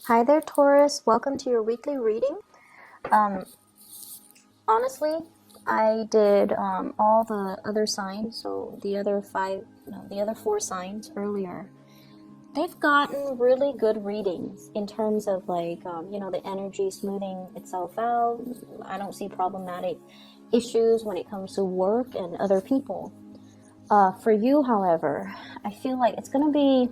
Hi there, Taurus. Welcome to your weekly reading. Um, Honestly, I did all the other signs, so the other the other four signs earlier. They've gotten really good readings in terms of the energy smoothing itself out. I don't see problematic issues when it comes to work and other people. For you, however, I feel like it's gonna be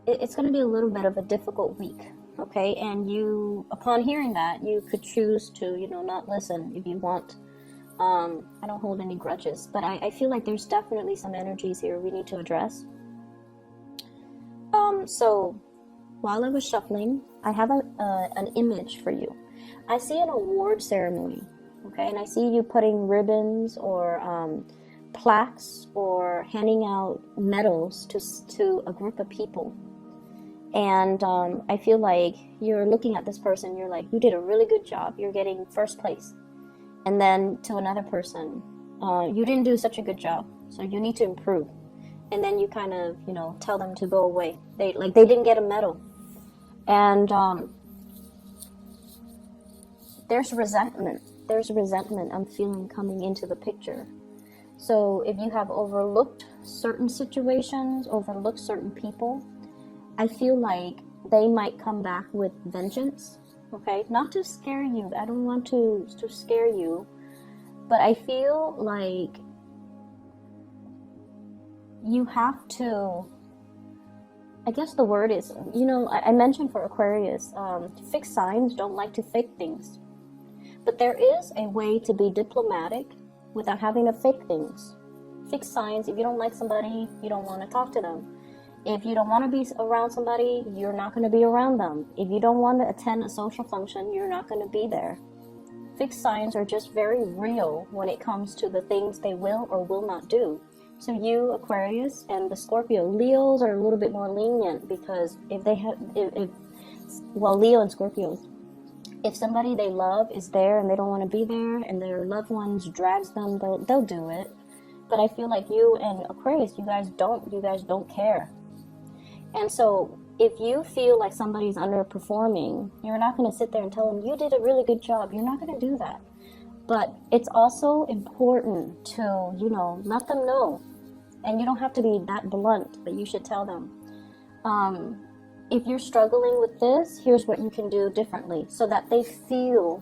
a little bit of a difficult week, okay? And you, upon hearing that, you could choose to, not listen if you want. I don't hold any grudges, but I feel like there's definitely some energies here we need to address. So while I was shuffling, I have an image for you. I see an award ceremony, okay? And I see you putting ribbons or plaques or handing out medals to a group of people. And I feel like you're looking at this person, you're like, you did a really good job, you're getting first place. And then to another person, you didn't do such a good job, so you need to improve. And then you kind of, tell them to go away. They didn't get a medal. And there's resentment. There's resentment I'm feeling coming into the picture. So if you have overlooked certain situations, overlooked certain people, I feel like they might come back with vengeance, okay? Not to scare you. I don't want to scare you, but I feel like you have to, I guess the word is, I mentioned for Aquarius, fixed signs don't like to fake things. But there is a way to be diplomatic without having to fake things. Fixed signs, if you don't like somebody, you don't want to talk to them. If you don't want to be around somebody, you're not going to be around them. If you don't want to attend a social function, you're not going to be there. Fixed signs are just very real when it comes to the things they will or will not do. So you, Aquarius, and the Scorpio, Leos are a little bit more lenient because Leo and Scorpios, if somebody they love is there and they don't want to be there and their loved ones drags them, they'll do it. But I feel like you and Aquarius, you guys don't care. And so if you feel like somebody's underperforming, you're not going to sit there and tell them, you did a really good job. You're not going to do that. But it's also important to, let them know. And you don't have to be that blunt, but you should tell them. If you're struggling with this, here's what you can do differently so that they feel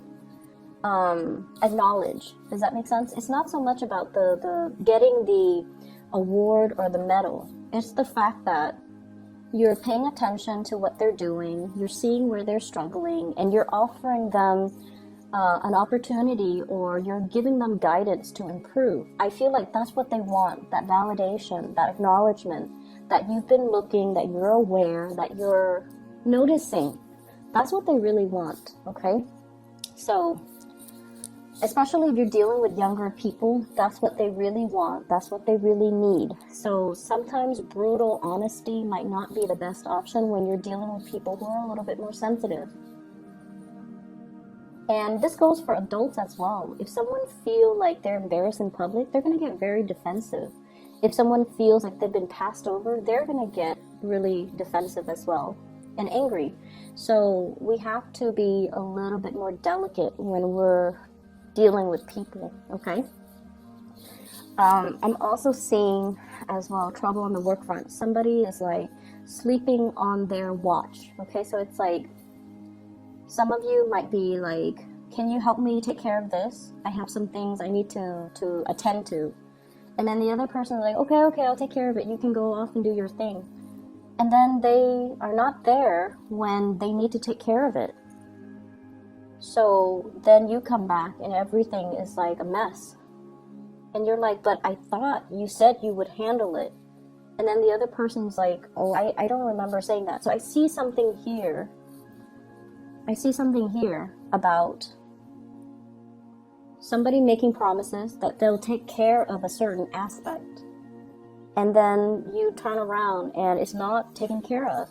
acknowledged. Does that make sense? It's not so much about the getting the award or the medal. It's the fact that you're paying attention to what they're doing, you're seeing where they're struggling, and you're offering them an opportunity, or you're giving them guidance to improve. I feel like that's what they want, that validation, that acknowledgement, that you've been looking, that you're aware, that you're noticing. That's what they really want, okay? So, especially if you're dealing with younger people, that's what they really want. That's what they really need. So sometimes brutal honesty might not be the best option when you're dealing with people who are a little bit more sensitive. And this goes for adults as well. If someone feels like they're embarrassed in public, they're going to get very defensive. If someone feels like they've been passed over, they're going to get really defensive as well and angry. So we have to be a little bit more delicate when we're dealing with people, okay? I'm also seeing as well trouble on the work front. Somebody is like sleeping on their watch, okay? So it's like some of you might be like, can you help me take care of this? I have some things I need to attend to. And then the other person is like, okay, I'll take care of it. You can go off and do your thing. And then they are not there when they need to take care of it. So then you come back and everything is like a mess. And you're like, but I thought you said you would handle it. And then the other person's like, oh, I don't remember saying that. So I see something here. About somebody making promises that they'll take care of a certain aspect. And then you turn around and it's not taken care of.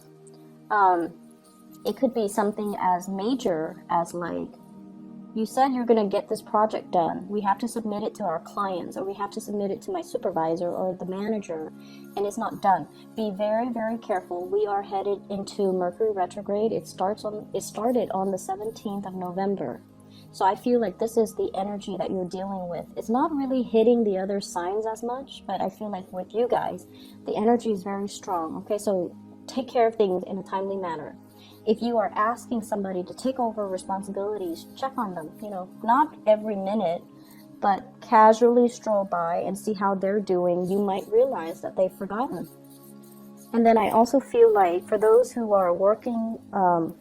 It could be something as major as like You said you're going to get this project done. We have to submit it to our clients, or we have to submit it to my supervisor or the manager, and it's not done. Be very, very careful. We are headed into Mercury retrograde. It started on the 17th of November. So I feel like this is the energy that you're dealing with. It's not really hitting the other signs as much, but I feel like with you guys, the energy is very strong. Okay, so take care of things in a timely manner. If you are asking somebody to take over responsibilities, check on them. You know, not every minute, but casually stroll by and see how they're doing. You might realize that they've forgotten. And then I also feel like for those who are working on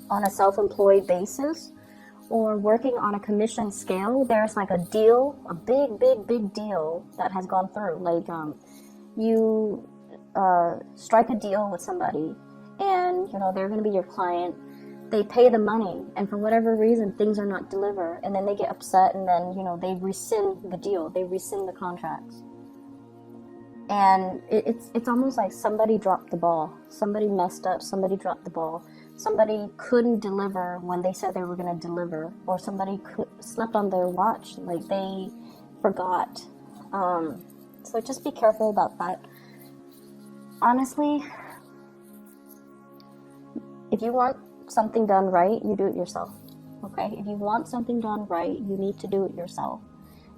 a self-employed basis or working on a commission scale, there's like a deal, a big deal that has gone through. Like you strike a deal with somebody, and you know they're going to be your client. They pay the money, and for whatever reason things are not delivered, and then they get upset, and then you know they rescind the deal, they rescind the contracts. And it's almost like somebody dropped the ball, somebody messed up, somebody dropped the ball, somebody couldn't deliver when they said they were going to deliver, or somebody slept on their watch, like they forgot. So just be careful about that. Honestly, if you want something done right, you do it yourself. Okay? If you want something done right, you need to do it yourself.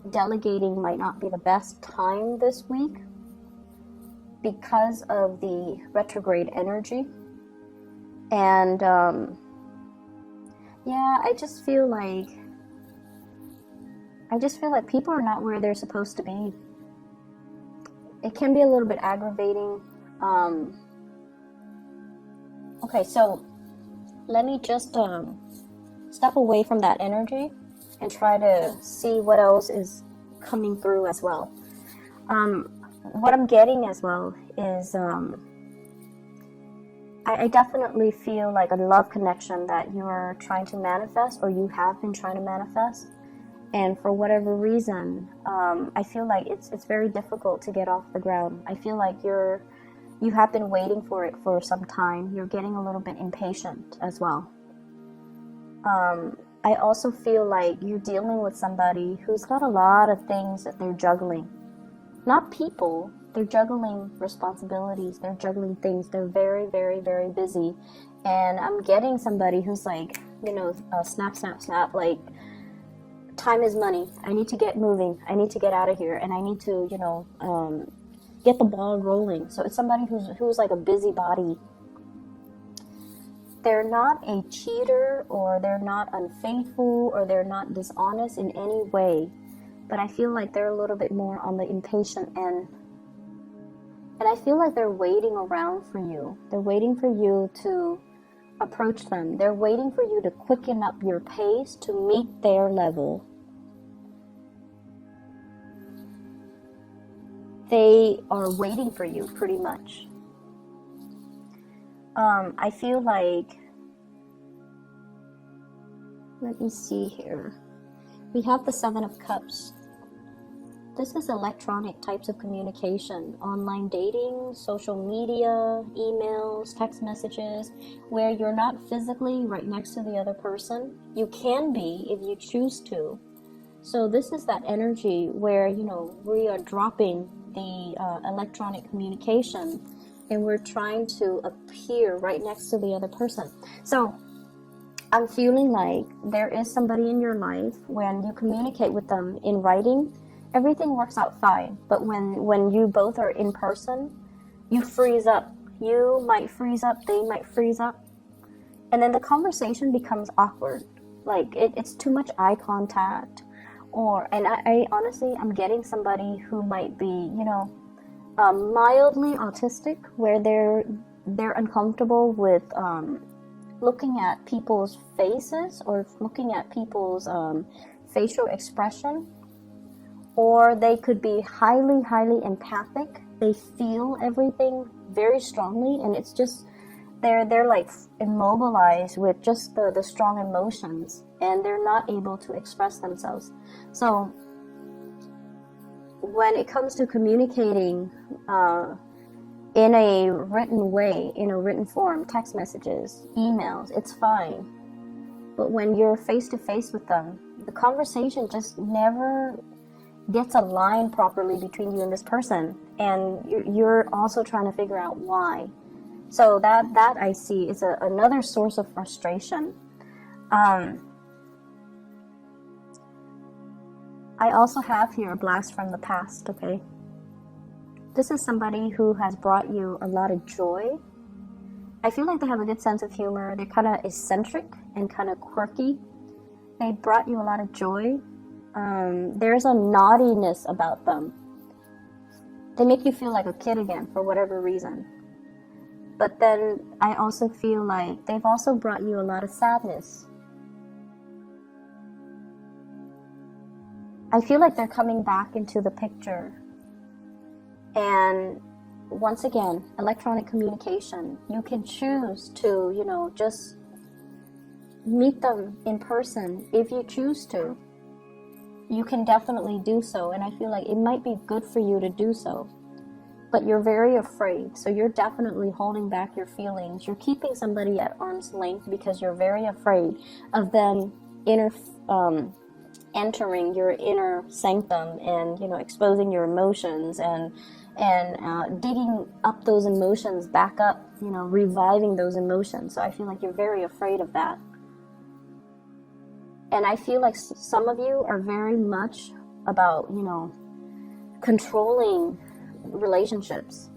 Delegating might not be the best time this week because of the retrograde energy. And yeah, I just feel like people are not where they're supposed to be. It can be a little bit aggravating. Okay, so let me just step away from that energy and try to see what else is coming through as well. What I'm getting as well is I definitely feel like a love connection that you're trying to manifest, or you have been trying to manifest. And for whatever reason, I feel like it's very difficult to get off the ground. I feel like you have been waiting for it for some time. You're getting a little bit impatient as well. I also feel like you're dealing with somebody who's got a lot of things that they're juggling. Not people, they're juggling responsibilities, they're juggling things. They're very, very, very busy. And I'm getting somebody who's like, you know, snap, like, time is money. I need to get moving. I need to get out of here. And I need to, you know, get the ball rolling. So it's somebody who's like a busybody. They're not a cheater, or they're not unfaithful, or they're not dishonest in any way. But I feel like they're a little bit more on the impatient end. And I feel like they're waiting around for you. They're waiting for you to approach them. They're waiting for you to quicken up your pace to meet their level. They are waiting for you, pretty much. I feel like, let me see here. We have the Seven of Cups. This is electronic types of communication, online dating, social media, emails, text messages, where you're not physically right next to the other person. You can be if you choose to. So this is that energy where, you know, we are dropping the electronic communication and we're trying to appear right next to the other person. So I'm feeling like there is somebody in your life, when you communicate with them in writing, everything works out fine. But when you both are in person, you freeze up. You might freeze up, they might freeze up. And then the conversation becomes awkward. Like it's too much eye contact. And I honestly, I'm getting somebody who might be, you know, mildly autistic, where they're uncomfortable with looking at people's faces, or looking at people's facial expression. Or they could be highly, highly empathic. They feel everything very strongly, and it's just they're like immobilized with just the strong emotions, and they're not able to express themselves. So when it comes to communicating in a written way, in a written form, text messages, emails, it's fine. But when you're face to face with them, the conversation just never gets aligned properly between you and this person, and you're also trying to figure out why. So that I see is another source of frustration. I also have here a blast from the past, okay? This is somebody who has brought you a lot of joy. I feel like they have a good sense of humor. They're kind of eccentric and kind of quirky. They brought you a lot of joy. There's a naughtiness about them. They make you feel like a kid again for whatever reason. But then I also feel like they've also brought you a lot of sadness. I feel like they're coming back into the picture. And once again, electronic communication. You can choose to, just meet them in person if you choose to. You can definitely do so, and I feel like it might be good for you to do so. But you're very afraid, so you're definitely holding back your feelings. You're keeping somebody at arm's length because you're very afraid of them entering your inner sanctum and, exposing your emotions and digging up those emotions back up, reviving those emotions. So I feel like you're very afraid of that. And I feel like some of you are very much about, controlling relationships.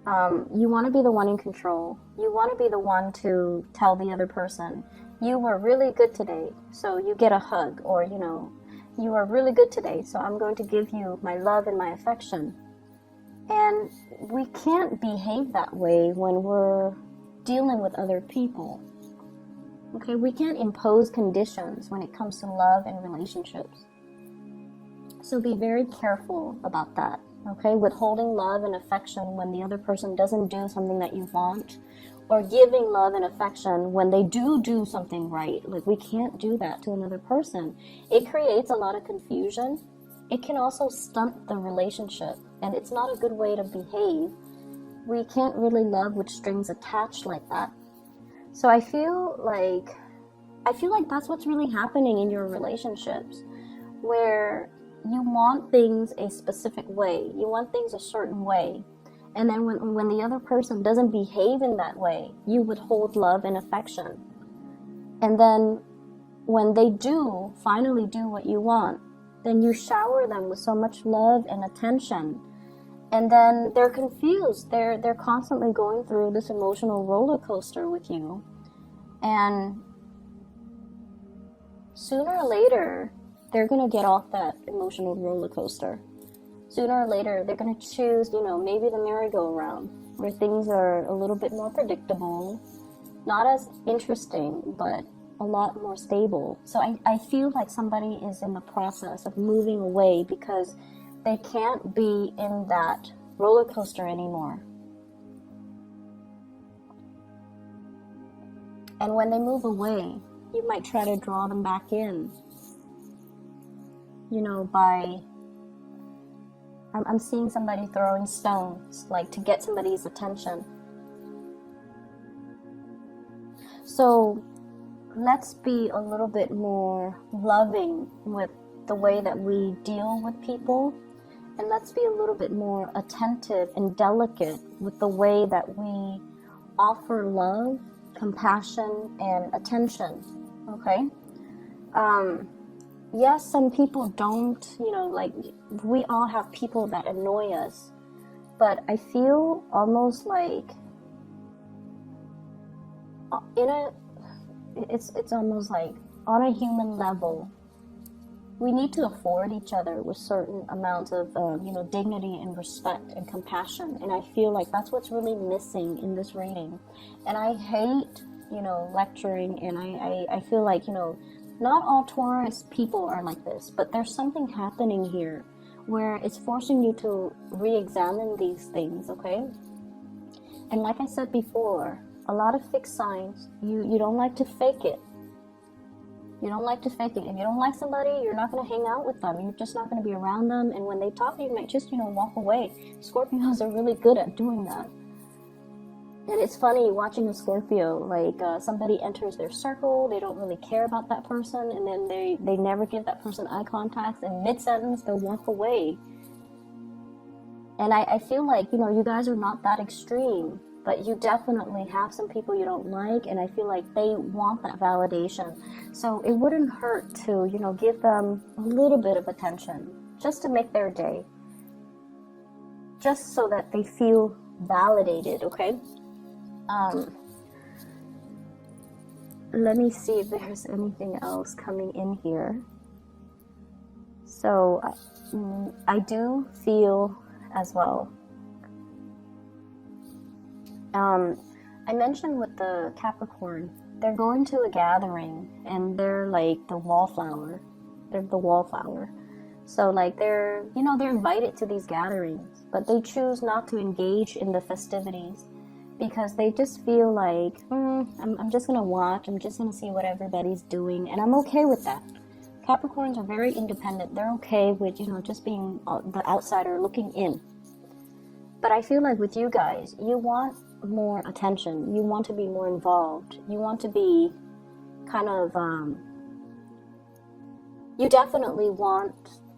You want to be the one in control. You want to be the one to tell the other person, you were really good today, so you get a hug. Or, you are really good today, so I'm going to give you my love and my affection. And we can't behave that way when we're dealing with other people. Okay, we can't impose conditions when it comes to love and relationships. So be very careful about that, okay? Withholding love and affection when the other person doesn't do something that you want, or giving love and affection when they do something right. Like, we can't do that to another person. It creates a lot of confusion. It can also stunt the relationship, and it's not a good way to behave. We can't really love with strings attached like that. So I feel like that's what's really happening in your relationships, where you want things a specific way, you want things a certain way, and then when the other person doesn't behave in that way, you withhold love and affection. And then when they do finally do what you want, then you shower them with so much love and attention. And then they're confused. They're constantly going through this emotional roller coaster with you. And sooner or later, they're going to get off that emotional roller coaster. Sooner or later, they're going to choose, maybe the merry-go-round, where things are a little bit more predictable, not as interesting, but a lot more stable. So I feel like somebody is in the process of moving away because they can't be in that roller coaster anymore. And when they move away, you might try to draw them back in. I'm seeing somebody throwing stones, like to get somebody's attention. So let's be a little bit more loving with the way that we deal with people. And let's be a little bit more attentive and delicate with the way that we offer love, compassion, and attention, okay? Yes, some people don't, we all have people that annoy us, but I feel almost like it's almost like on a human level, we need to afford each other with certain amounts of, dignity and respect and compassion. And I feel like that's what's really missing in this reading. And I hate, lecturing, and I feel like, not all Taurus people are like this, but there's something happening here where it's forcing you to re-examine these things, okay? And like I said before, a lot of fixed signs, you don't like to fake it. You don't like to fake it. If you don't like somebody, you're not going to hang out with them. You're just not going to be around them. And when they talk, you might just, walk away. Scorpios are really good at doing that. And it's funny watching a Scorpio, like somebody enters their circle, they don't really care about that person, and then they never give that person eye contact, and mid-sentence they'll walk away. And I feel like, you guys are not that extreme, but you definitely have some people you don't like, and I feel like they want that validation. So it wouldn't hurt to, give them a little bit of attention, just to make their day. Just so that they feel validated, okay? Let me see if there's anything else coming in here. So I do feel as well. I mentioned with the Capricorn, they're going to a gathering and they're like the wallflower. They're the wallflower. So like they're invited to these gatherings, but they choose not to engage in the festivities because they just feel like, I'm just going to watch, I'm just going to see what everybody's doing, and I'm okay with that. Capricorns are very independent. They're okay with, just being the outsider looking in. But I feel like with you guys, you want more attention. You want to be more involved. You want to be kind of, you definitely want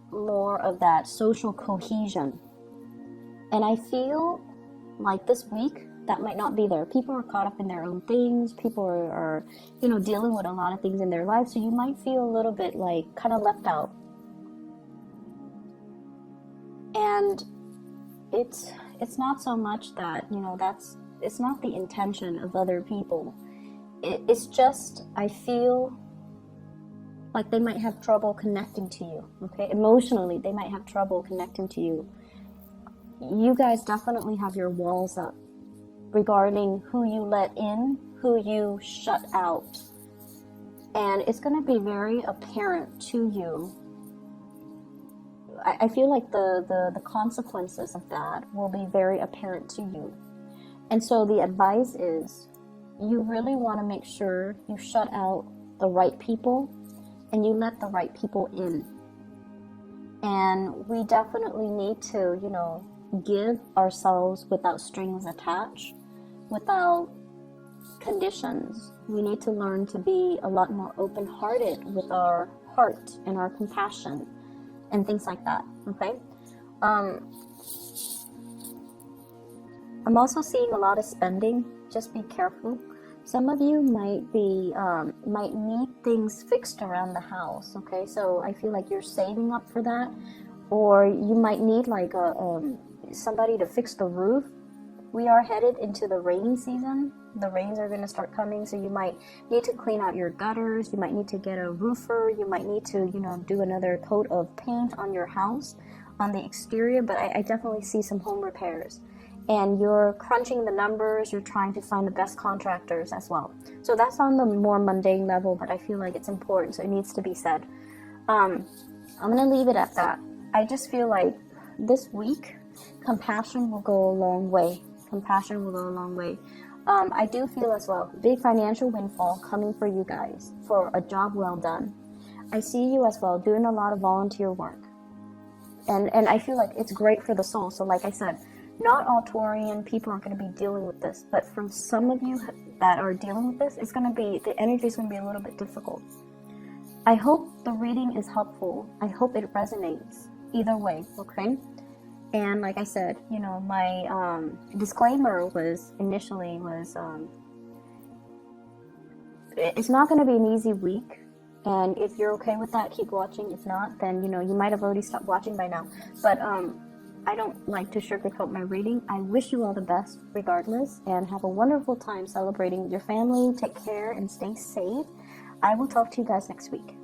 more of that social cohesion. And I feel like this week, that might not be there. People are caught up in their own things. People are dealing with a lot of things in their life. So you might feel a little bit like kind of left out. And it's not so much that, it's not the intention of other people. It's just, I feel like they might have trouble connecting to you, okay? Emotionally, they might have trouble connecting to you. You guys definitely have your walls up regarding who you let in, who you shut out. And it's going to be very apparent to you. I feel like the consequences of that will be very apparent to you. And so the advice is, you really want to make sure you shut out the right people and you let the right people in. And we definitely need to, give ourselves without strings attached, without conditions. We need to learn to be a lot more open-hearted with our heart and our compassion and things like that, okay? I'm also seeing a lot of spending. Just be careful. Some of you might need things fixed around the house, okay? So I feel like you're saving up for that, or you might need like somebody to fix the roof. We are headed into the rainy season. The rains are going to start coming, so you might need to clean out your gutters. You might need to get a roofer. You might need to, do another coat of paint on your house, on the exterior. But I definitely see some home repairs. And you're crunching the numbers. You're trying to find the best contractors as well. So that's on the more mundane level, but I feel like it's important, so it needs to be said. I'm going to leave it at that. I just feel like this week, compassion will go a long way. Compassion will go a long way. I do feel as well, big financial windfall coming for you guys for a job well done. I see you as well doing a lot of volunteer work. And I feel like it's great for the soul. So like I said, not all Taurian people are going to be dealing with this. But for some of you that are dealing with this, the energy is going to be a little bit difficult. I hope the reading is helpful. I hope it resonates either way, okay? And like I said, my disclaimer was it's not going to be an easy week. And if you're okay with that, keep watching. If not, then, you might have already stopped watching by now. But I don't like to sugarcoat my reading. I wish you all the best regardless, and have a wonderful time celebrating with your family. Take care and stay safe. I will talk to you guys next week.